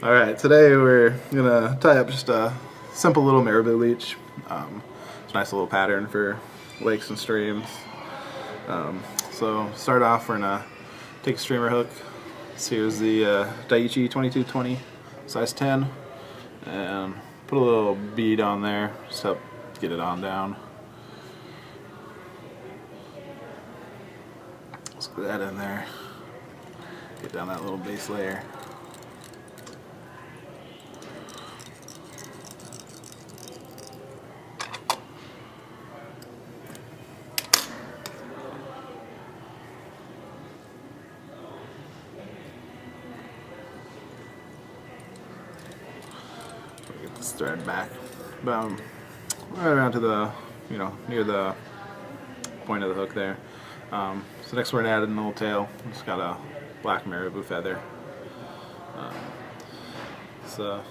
Alright, today we're gonna tie up just a simple little Marabou Leech. It's a nice little pattern for lakes and streams. So start off, we're gonna take a streamer hook. So here's the Daiichi 2220 size 10, and put a little bead on there just to help get it on down. Let's put that in there. Get down that little base layer. Get this thread back, right around to the, near the point of the hook there. So next we're gonna add in the little tail. It's got a black marabou feather. It's a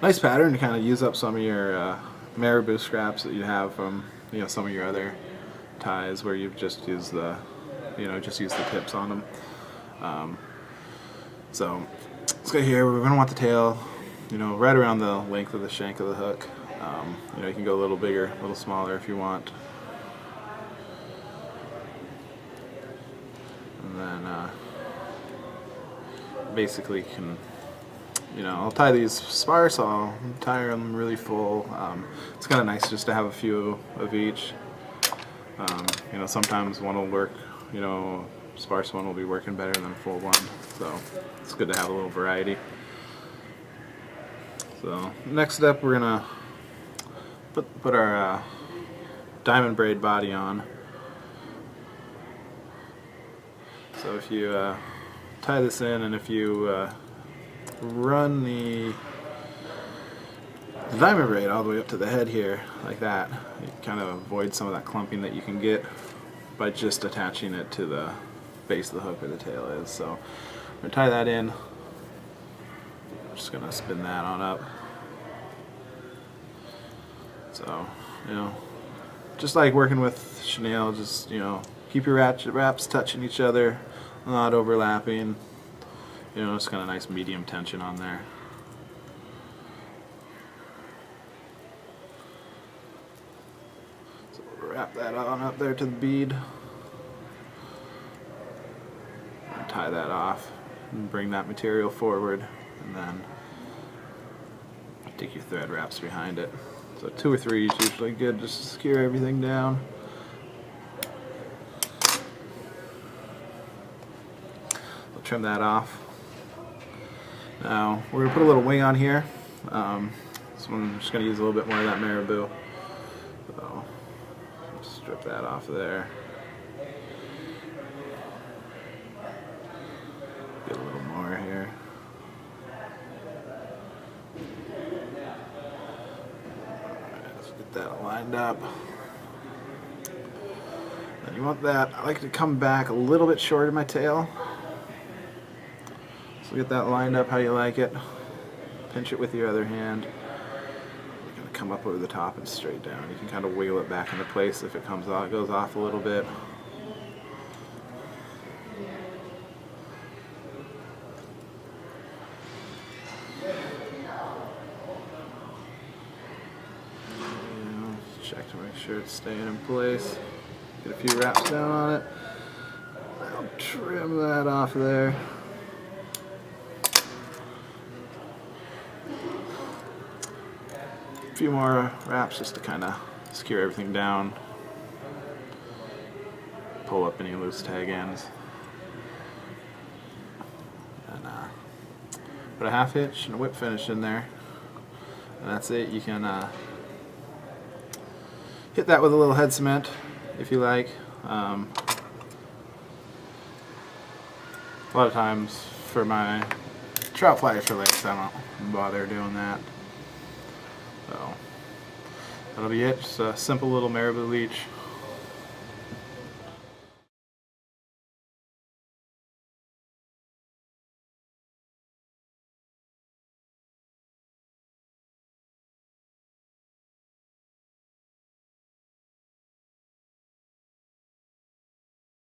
nice pattern to kind of use up some of your marabou scraps that you have from some of your other ties where you've just used the tips on them. So let's go here. We're gonna want the tail, right around the length of the shank of the hook. You can go a little bigger, a little smaller if you want. And then basically I'll tie these sparse, I'll tie them really full. It's kind of nice just to have a few of each. Sometimes one will work, sparse one will be working better than a full one, so it's good to have a little variety. So next step, we're gonna put our diamond braid body on. So if you tie this in, and if you run the diamond braid all the way up to the head here, like that, you kind of avoid some of that clumping that you can get by just attaching it to the base of the hook where the tail is. So I'm going to tie that in. I'm just going to spin that on up. So, just like working with chenille, just, keep your wraps touching each other, not overlapping. It's kind of nice medium tension on there. So we'll wrap that on up there to the bead. And tie that off and bring that material forward, and then take your thread wraps behind it. So 2 or 3 is usually good, just to secure everything down. We'll trim that off. Now we're going to put a little wing on here. This one I'm just going to use a little bit more of that marabou. So strip that off there. Get a little more here. Alright, let's get that lined up. Then you want that, I like to come back a little bit short of my tail. So get that lined up how you like it. Pinch it with your other hand. You're going to come up over the top and straight down. You can kind of wiggle it back into place if it comes off, it goes off a little bit. Check to make sure it's staying in place. Get a few wraps down on it. I'll trim that off there. A few more wraps just to kind of secure everything down. Pull up any loose tag ends. And put a half hitch and a whip finish in there. And that's it. You can hit that with a little head cement if you like. A lot of times for my trout flies for lakes, I don't bother doing that. So that'll be it. Just a simple little Marabou Leech.